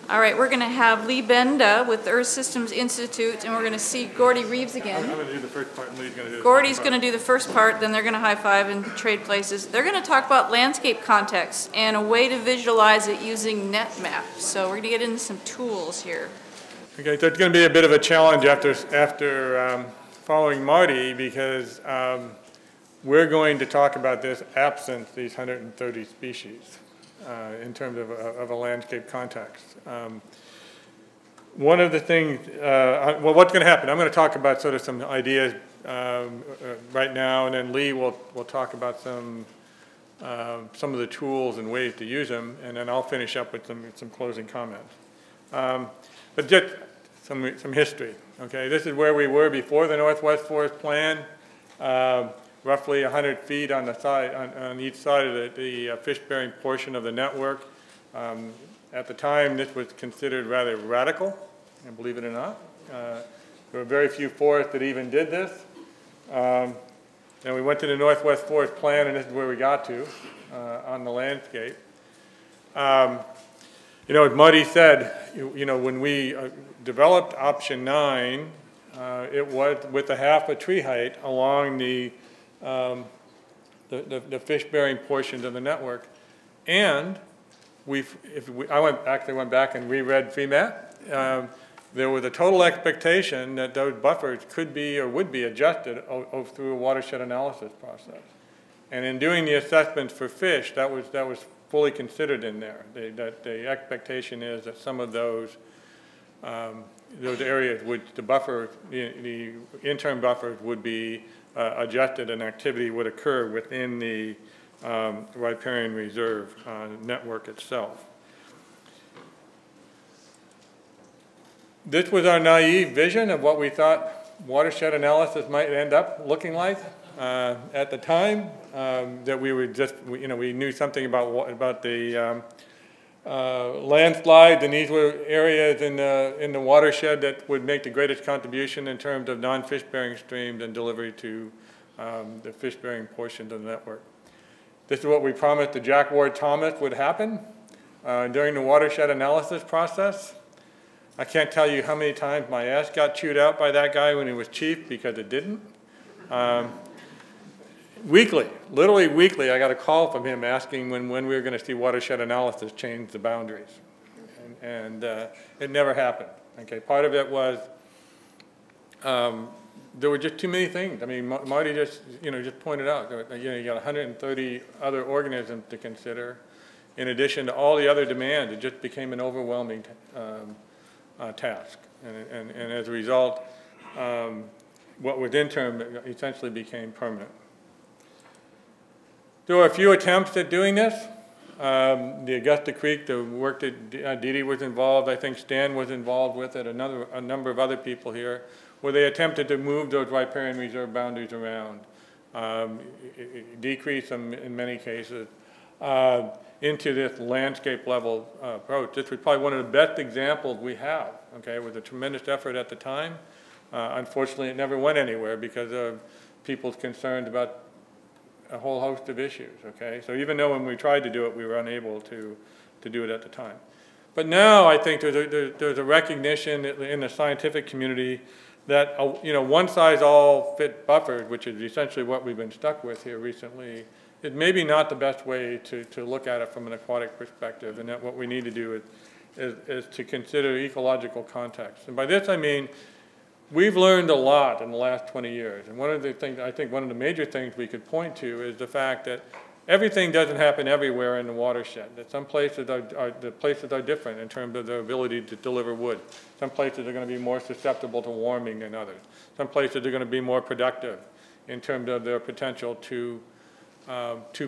All right, we're going to have Lee Benda with the Earth Systems Institute, and we're going to see Gordy Reeves again. I'm going to do the first part, and Lee's going to do the Gordy's second going to do the first part, then they're going to high-five and trade places. They're going to talk about landscape context and a way to visualize it using NetMap. So we're going to get into some tools here. Okay, so it's going to be a bit of a challenge after following Marty, because we're going to talk about this absent these 130 species in terms of a landscape context. One of the things, well, what's going to happen? I'm going to talk about sort of some ideas right now, and then Lee will talk about some of the tools and ways to use them, and then I'll finish up with some closing comments. But just some history. Okay, this is where we were before the Northwest Forest Plan. Roughly 100 feet on the side, on each side of the fish-bearing portion of the network. At the time, this was considered rather radical, and believe it or not. There were very few forests that even did this. And we went to the Northwest Forest Plan, and this is where we got to on the landscape. You know, as Marty said, you know, when we developed option 9, it was with a half a tree height along the fish-bearing portions of the network, and I actually went back and reread FEMAT. There was a total expectation that those buffers could be or would be adjusted through a watershed analysis process, and in doing the assessments for fish, that was fully considered in there. That the expectation is that some of those areas which the interim buffers would be adjusted and activity would occur within the riparian reserve network itself. This was our naive vision of what we thought watershed analysis might end up looking like. At the time, that we were just, you know, we knew something about the landslides, and these were areas in the watershed that would make the greatest contribution in terms of non-fish-bearing streams and delivery to the fish-bearing portions of the network. This is what we promised to Jack Ward Thomas would happen during the watershed analysis process. I can't tell you how many times my ass got chewed out by that guy when he was chief because it didn't. Weekly, literally weekly, I got a call from him asking when we were going to see watershed analysis change the boundaries. And it never happened. Okay, part of it was there were just too many things. I mean, Marty just pointed out that, you got 130 other organisms to consider. In addition to all the other demands, it just became an overwhelming task. And as a result, what was interim essentially became permanent. There were a few attempts at doing this. The Augusta Creek, the work that Dee Dee was involved, I think Stan was involved with it, a number of other people here, where they attempted to move those riparian reserve boundaries around, decrease them in many cases, into this landscape level approach. This was probably one of the best examples we have. Okay, it was a tremendous effort at the time. Unfortunately, it never went anywhere because of people's concerns about a whole host of issues, okay? So even though when we tried to do it, we were unable to do it at the time. But now I think there's a recognition in the scientific community that, one-size-all-fit buffers, which is essentially what we've been stuck with here recently, is maybe not the best way to look at it from an aquatic perspective, and that what we need to do is to consider ecological context. And by this I mean, we've learned a lot in the last 20 years, and one of the things, I think one of the major things we could point to is the fact that everything doesn't happen everywhere in the watershed, that some places the places are different in terms of their ability to deliver wood. Some places are going to be more susceptible to warming than others. Some places are going to be more productive in terms of their potential to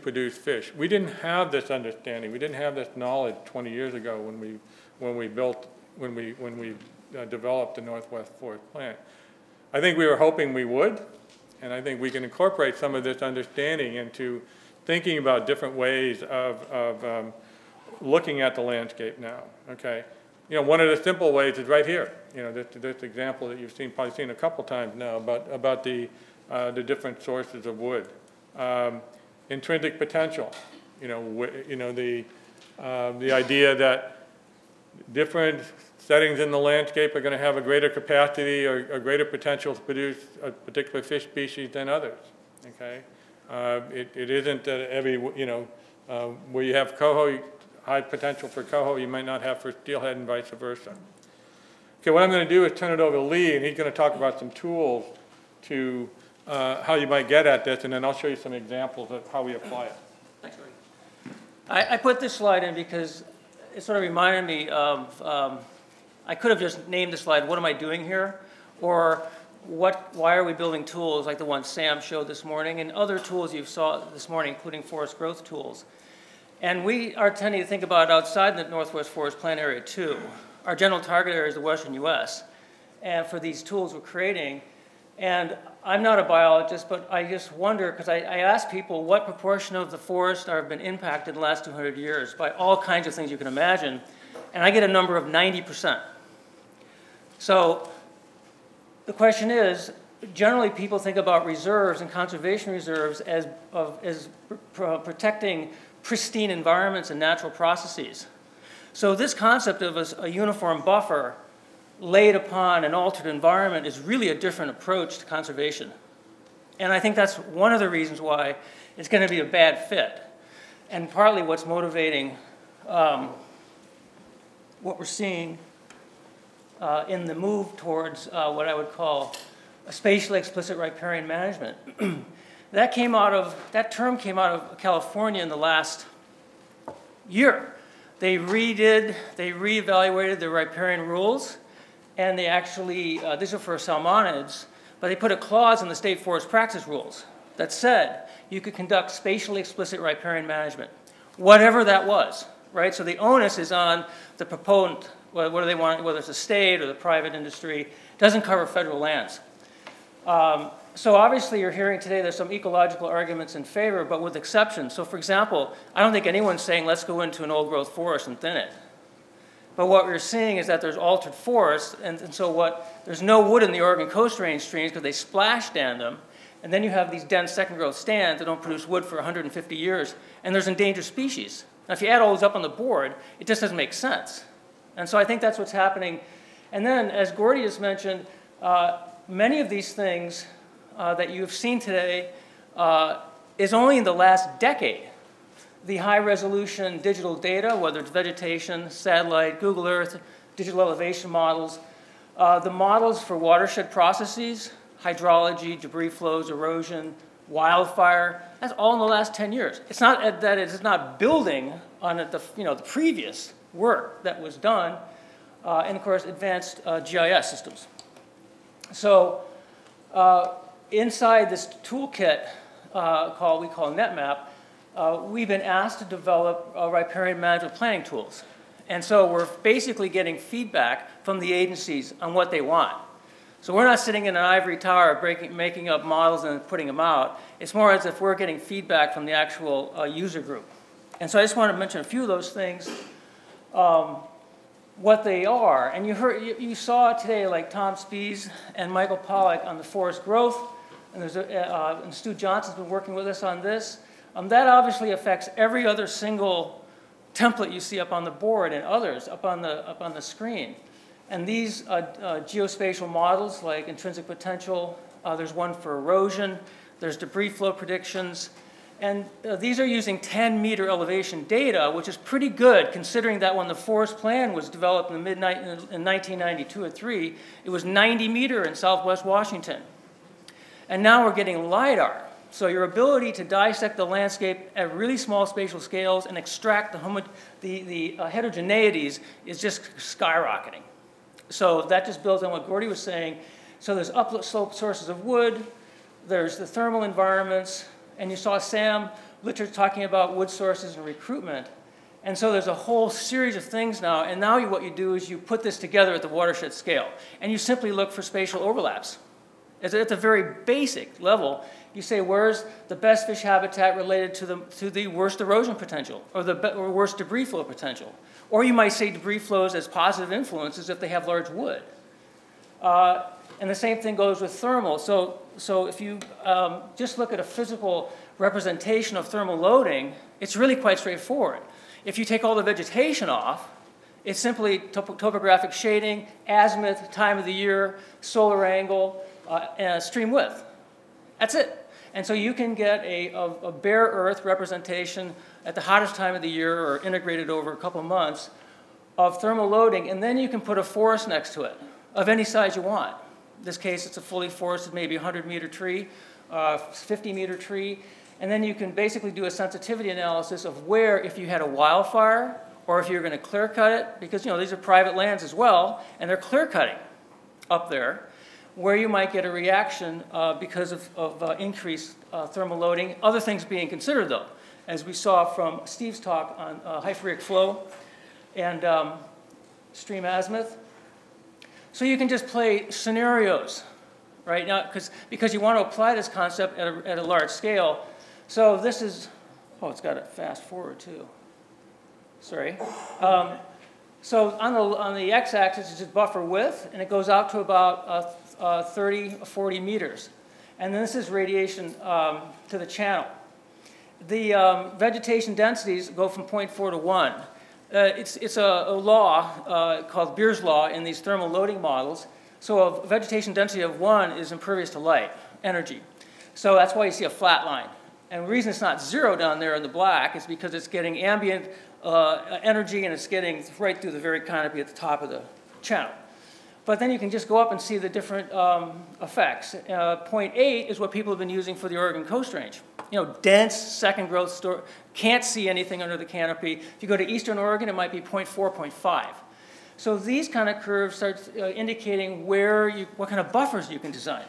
produce fish. We didn't have this understanding, we didn't have this knowledge 20 years ago when we developed the Northwest Forest Plan. I think we were hoping we would, and I think we can incorporate some of this understanding into thinking about different ways of looking at the landscape now. Okay, one of the simple ways is right here. This example that you've probably seen a couple times now about the different sources of wood, intrinsic potential. The idea that different settings in the landscape are going to have a greater capacity or a greater potential to produce a particular fish species than others, okay? It isn't that every, where you have coho, high potential for coho, you might not have for steelhead and vice versa. Okay, what I'm going to do is turn it over to Lee, and he's going to talk about some tools to how you might get at this, and then I'll show you some examples of how we apply it. Thanks, Ray. I put this slide in because it sort of reminded me of, I could have just named the slide, what am I doing here? Or why are we building tools like the one Sam showed this morning and other tools you saw this morning, including forest growth tools. And we are tending to think about outside the Northwest Forest Plan Area too. Our general target area is the Western US. And for these tools we're creating, and I'm not a biologist, but I just wonder, because I ask people what proportion of the forest have been impacted in the last 200 years by all kinds of things you can imagine, and I get a number of 90%. So the question is, generally people think about reserves and conservation reserves as protecting pristine environments and natural processes. So this concept of a uniform buffer laid upon an altered environment is really a different approach to conservation. And I think that's one of the reasons why it's going to be a bad fit. And partly what's motivating what we're seeing in the move towards what I would call a spatially explicit riparian management. That term came out of California in the last year. They reevaluated the riparian rules, and they actually, these are for salmonids, but they put a clause in the state forest practice rules that said you could conduct spatially explicit riparian management, whatever that was, right? So the onus is on the proponent, whether they want, whether it's a state or the private industry. It doesn't cover federal lands. So obviously you're hearing today there's some ecological arguments in favor, but with exceptions. So for example, I don't think anyone's saying let's go into an old growth forest and thin it. But what we're seeing is that there's altered forests, and so there's no wood in the Oregon Coast Range streams because they splash dam them, and then you have these dense second growth stands that don't produce wood for 150 years, and there's endangered species. Now if you add all those up on the board, it just doesn't make sense. And so I think that's what's happening. And then, as Gordy just mentioned, many of these things that you've seen today is only in the last decade. The high-resolution digital data, whether it's vegetation, satellite, Google Earth, digital elevation models, the models for watershed processes, hydrology, debris flows, erosion, wildfire, that's all in the last 10 years. It's not that it's not building on the previous work that was done, and of course, advanced GIS systems. So inside this toolkit we call NetMap, we've been asked to develop riparian management planning tools. And so we're basically getting feedback from the agencies on what they want. So we're not sitting in an ivory tower making up models and putting them out. It's more as if we're getting feedback from the actual user group. And so I just want to mention a few of those things, what they are. And you saw today, like Tom Spies and Michael Pollack on the forest growth, and and Stu Johnson's been working with us on this. That obviously affects every other single template you see up on the board and others up on the screen. And these geospatial models, like intrinsic potential, there's one for erosion, there's debris flow predictions, and these are using 10-meter elevation data, which is pretty good considering that when the forest plan was developed in 1992 or 3, it was 90-meter in Southwest Washington. And now we're getting LiDAR. So your ability to dissect the landscape at really small spatial scales and extract the heterogeneities is just skyrocketing. So that just builds on what Gordy was saying. So there's upslope sources of wood, there's the thermal environments, and you saw Sam Litchard talking about wood sources and recruitment. And so there's a whole series of things now, and now what you do is you put this together at the watershed scale, and you simply look for spatial overlaps. At the very basic level, you say, where's the best fish habitat related to the worst erosion potential or the worst debris flow potential? Or you might say debris flows as positive influences if they have large wood. And the same thing goes with thermal. So if you just look at a physical representation of thermal loading, it's really quite straightforward. If you take all the vegetation off, It's simply topographic shading, azimuth, time of the year, solar angle, and stream width. That's it. And so you can get a bare earth representation at the hottest time of the year or integrated over a couple months of thermal loading, and then you can put a forest next to it of any size you want. In this case, it's a fully forested, maybe 100-meter tree, 50-meter tree, and then you can basically do a sensitivity analysis of where, if you had a wildfire, or if you're going to clear cut it, because these are private lands as well, and they're clear cutting up there, where you might get a reaction because of increased thermal loading. Other things being considered, though, as we saw from Steve's talk on hyphoric flow and stream azimuth. So you can just play scenarios, right? Now, because you want to apply this concept at a large scale. So this is, oh, it's got to fast forward too. Sorry. So on the x-axis is just buffer width, and it goes out to about 30 or 40 meters. And then this is radiation to the channel. The vegetation densities go from 0.4 to 1. It's a law called Beer's law in these thermal loading models. So a vegetation density of 1 is impervious to light, energy. So that's why you see a flat line. And the reason it's not 0 down there in the black is because it's getting ambient energy, and it's getting right through the very canopy at the top of the channel. But then you can just go up and see the different effects. 0.8 is what people have been using for the Oregon Coast Range. Dense second growth store, can't see anything under the canopy. If you go to eastern Oregon, it might be 0.4, 0.5. So these kind of curves start indicating what kind of buffers you can design.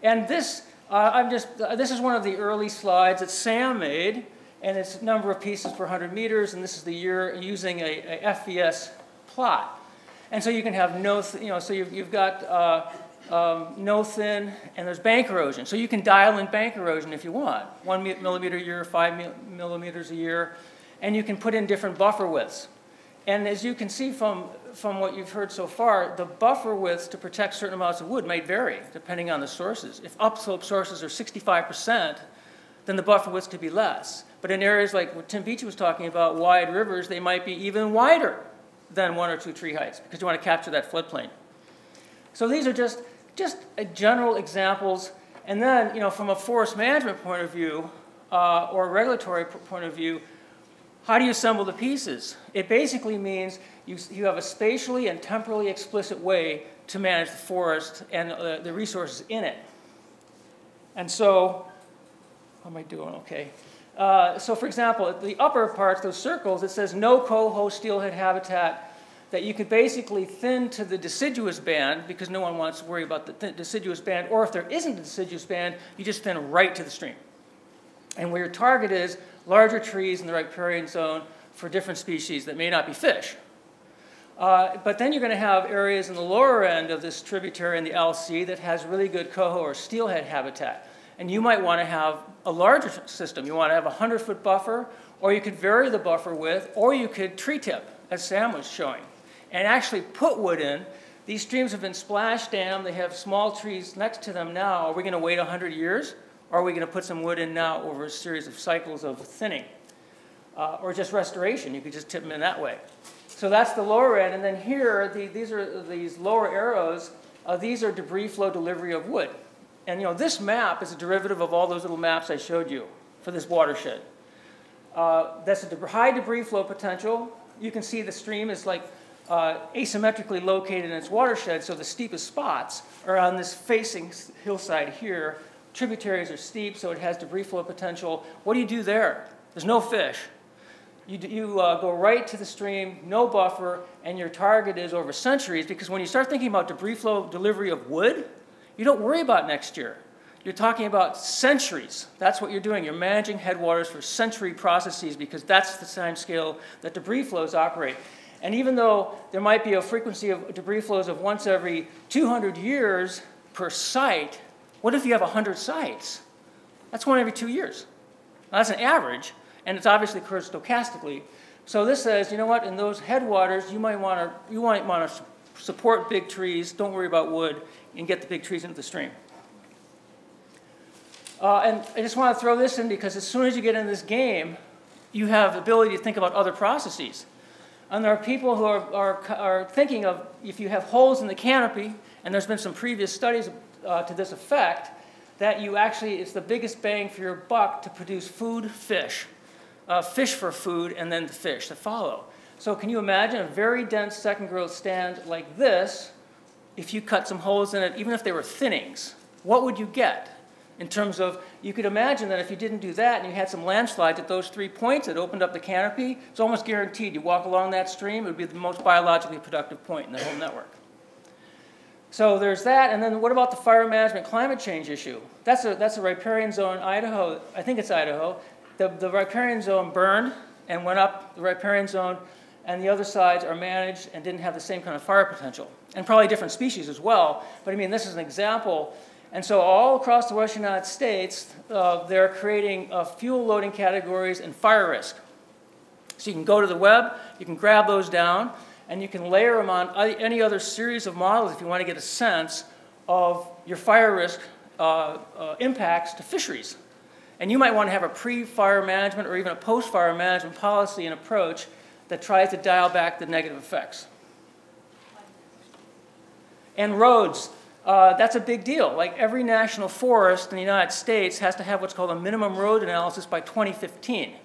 And this is one of the early slides that Sam made, and it's number of pieces per 100 meters, and this is the year using a FVS plot. And so you can have so you've got no thin, and there's bank erosion. So you can dial in bank erosion if you want, 1 millimeter a year, 5 millimeters a year, and you can put in different buffer widths. And as you can see from what you've heard so far, the buffer widths to protect certain amounts of wood might vary depending on the sources. If upslope sources are 65%, then the buffer widths could be less. But in areas like what Tim Beachy was talking about, wide rivers, they might be even wider than 1 or 2 tree heights because you want to capture that floodplain. So these are just general examples. And then, from a forest management point of view or a regulatory point of view, how do you assemble the pieces? It basically means you have a spatially and temporally explicit way to manage the forest and the resources in it. And so, how am I doing? Okay. So for example, the upper parts, those circles, it says no coho steelhead habitat, that you could basically thin to the deciduous band because no one wants to worry about the deciduous band, or if there isn't a deciduous band, you just thin right to the stream. And where your target is, larger trees in the riparian zone for different species that may not be fish. But then you're going to have areas in the lower end of this tributary in the LC that has really good coho or steelhead habitat. And you might want to have a larger system. You want to have a 100-foot buffer, or you could vary the buffer width, or you could tree tip, as Sam was showing, and actually put wood in. These streams have been splash dammed. They have small trees next to them now. Are we going to wait 100 years? Or are we going to put some wood in now over a series of cycles of thinning? Or just restoration. You could just tip them in that way. So that's the lower end. And then here, these lower arrows. These are debris flow delivery of wood. And this map is a derivative of all those little maps I showed you for this watershed. That's a high debris flow potential. You can see the stream is like asymmetrically located in its watershed, so the steepest spots are on this facing hillside here. Tributaries are steep, so it has debris flow potential. What do you do there? There's no fish. You go right to the stream, no buffer, and your target is over centuries, because when you start thinking about debris flow delivery of wood, you don't worry about next year. You're talking about centuries. That's what you're doing. You're managing headwaters for century processes, because that's the time scale that debris flows operate. And even though there might be a frequency of debris flows of once every 200 years per site, what if you have 100 sites? That's 1 every 2 years. Now, that's an average, and it's obviously occurred stochastically. So this says, you know what, in those headwaters, you might want to support big trees, don't worry about wood, and get the big trees into the stream. And I just want to throw this in because as soon as you get in this game, you have the ability to think about other processes. And there are people who are thinking of, if you have holes in the canopy, and there's been some previous studies to this effect, that you actually, it's the biggest bang for your buck to produce food, fish. Fish for food, and then the fish that follow. So can you imagine a very dense second growth stand like this, if you cut some holes in it, even if they were thinnings? What would you get? In terms of, you could imagine that if you didn't do that and you had some landslides at those 3 points that opened up the canopy, it's almost guaranteed you walk along that stream, it would be the most biologically productive point in the whole network. So there's that, and then what about the fire management climate change issue? That's a riparian zone in Idaho, I think it's Idaho. The riparian zone burned and went up the riparian zone, and the other sides are managed and didn't have the same kind of fire potential. And probably different species as well, but I mean, this is an example. And so all across the western United States, they're creating fuel loading categories and fire risk. So you can go to the web, you can grab those down, and you can layer them on any other series of models if you want to get a sense of your fire risk impacts to fisheries. And you might want to have a pre-fire management or even a post-fire management policy and approach that tries to dial back the negative effects. And roads. That's a big deal. Like every national forest in the United States has to have what's called a minimum road analysis by 2015.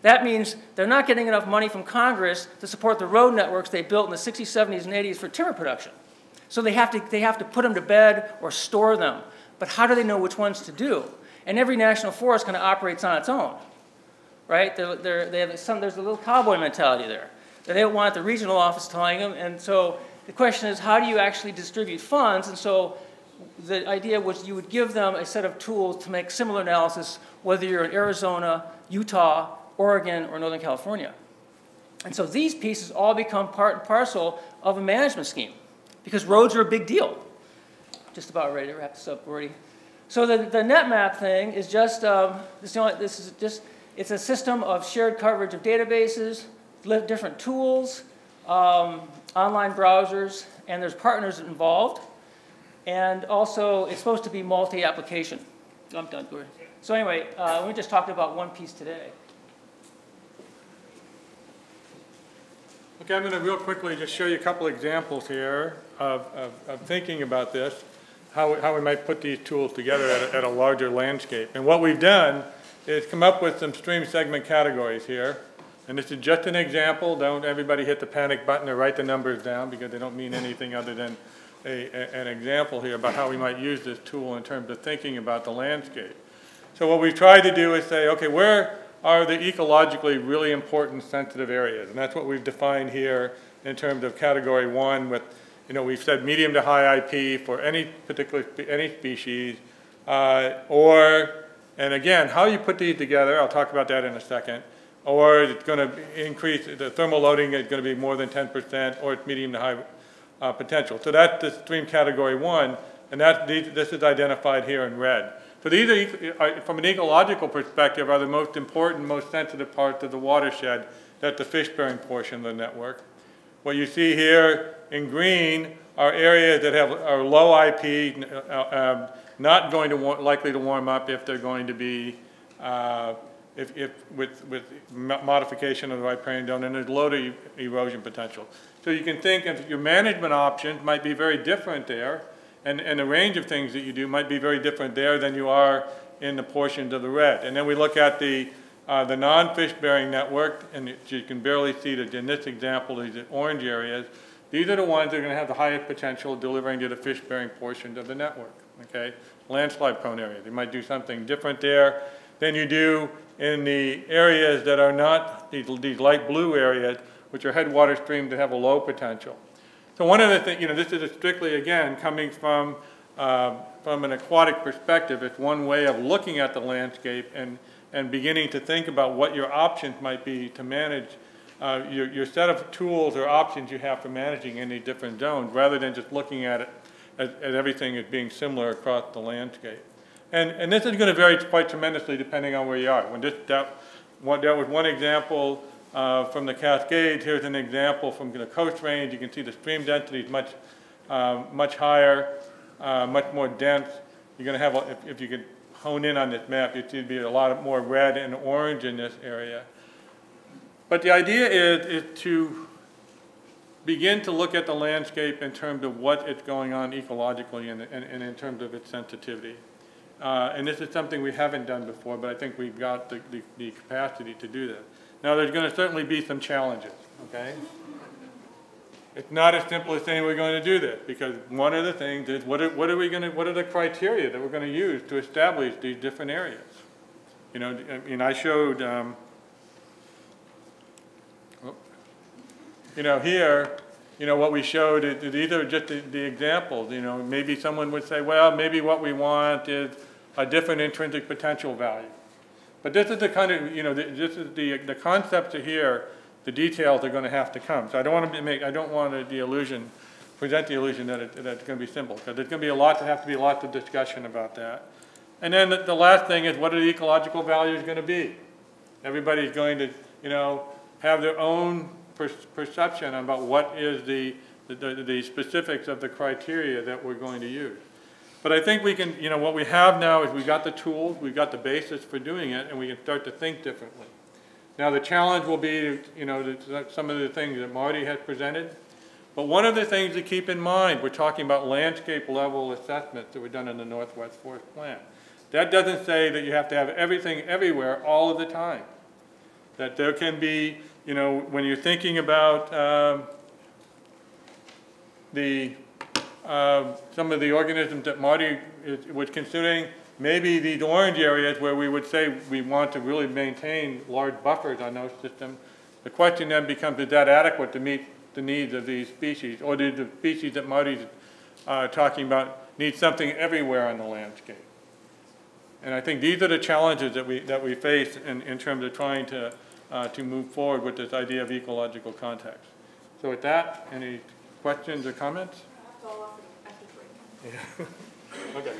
That means they're not getting enough money from Congress to support the road networks they built in the 60s, 70s, and 80s for timber production. So they have to put them to bed or store them. But how do they know which ones to do? And every national forest kind of operates on its own, right? There's a little cowboy mentality there. They don't want the regional office telling them, and so the question is, how do you actually distribute funds? And so the idea was you would give them a set of tools to make similar analysis, whether you're in Arizona, Utah, Oregon, or Northern California. And so these pieces all become part and parcel of a management scheme, because roads are a big deal. Just about ready to wrap this up, Gordy. So the NetMap thing is just, it's a system of shared coverage of databases, different tools, online browsers, and there's partners involved. And also, it's supposed to be multi-application. I'm done, Gordy. So anyway, we just talked about one piece today. Okay, I'm going to real quickly just show you a couple examples here of thinking about this, how we might put these tools together at a larger landscape. And what we've done is come up with some stream segment categories here. And this is just an example. Don't everybody hit the panic button or write the numbers down, because they don't mean anything other than an example here about how we might use this tool in terms of thinking about the landscape. So what we've tried to do is say, okay, where are the ecologically really important sensitive areas? And that's what we've defined here in terms of category 1 with, we've said medium to high IP for any species, and again, how you put these together, I'll talk about that in a second. Or it's going to increase, the thermal loading is going to be more than 10%, or it's medium to high potential. So that's the stream category 1, and this is identified here in red. So these are, from an ecological perspective, are the most important, most sensitive parts of the watershed. That's the fish-bearing portion of the network. What you see here in green are areas that are low IP, not going to likely to warm up if they're going to be with modification of the riparian zone, and there's low to erosion potential. So you can think of your management options might be very different there, and the range of things that you do might be very different there than you are in the portions of the red. And then we look at the non-fish bearing network, and you can barely see that in this example, these orange areas. These are the ones that are going to have the highest potential delivering to the fish bearing portions of the network, okay? Landslide prone areas. You might do something different there than you do in the areas that are not these light blue areas, which are headwater streams that have a low potential. So one of the things, this is strictly, again, coming from an aquatic perspective. It's one way of looking at the landscape and beginning to think about what your options might be to manage your set of tools or options you have for managing any different zones, rather than just looking at it as everything as being similar across the landscape. And this is going to vary quite tremendously depending on where you are. That was one example from the Cascades. Here's an example from the Coast Range. You can see the stream density is much higher, much more dense. You're going to have, if you could hone in on this map, you'd see be a lot more red and orange in this area. But the idea is to begin to look at the landscape in terms of what is going on ecologically and in terms of its sensitivity. And this is something we haven't done before, but I think we've got the capacity to do that. Now, there's going to certainly be some challenges, okay? It's not as simple as saying we're going to do this, because one of the things is what are the criteria that we're going to use to establish these different areas? You know, I mean, I showed, you know, here, you know, what we showed, these are just the examples. You know, maybe someone would say, well, maybe what we want is a different intrinsic potential value. But this is the kind of, you know, this is the concepts are here, the details are going to have to come. So I don't want to present the illusion that it's going to be simple, because there's going to be lots of discussion about that. And then the last thing is, what are the ecological values going to be? Everybody's going to, you know, have their own perception about what is the specifics of the criteria that we're going to use. But I think we can, you know, what we have now is we've got the tools, we've got the basis for doing it, and we can start to think differently. Now the challenge will be, you know, some of the things that Marty has presented. But one of the things to keep in mind, we're talking about landscape level assessments that were done in the Northwest Forest Plan. That doesn't say that you have to have everything everywhere all of the time. That there can be, you know, when you're thinking about some of the organisms that Marty was considering, maybe these orange areas where we would say we want to really maintain large buffers on those systems, the question then becomes, is that adequate to meet the needs of these species? Or do the species that Marty's talking about need something everywhere on the landscape? And I think these are the challenges that we face in terms of trying to move forward with this idea of ecological context. So with that, any questions or comments? I'll offer after break. Yeah. Okay.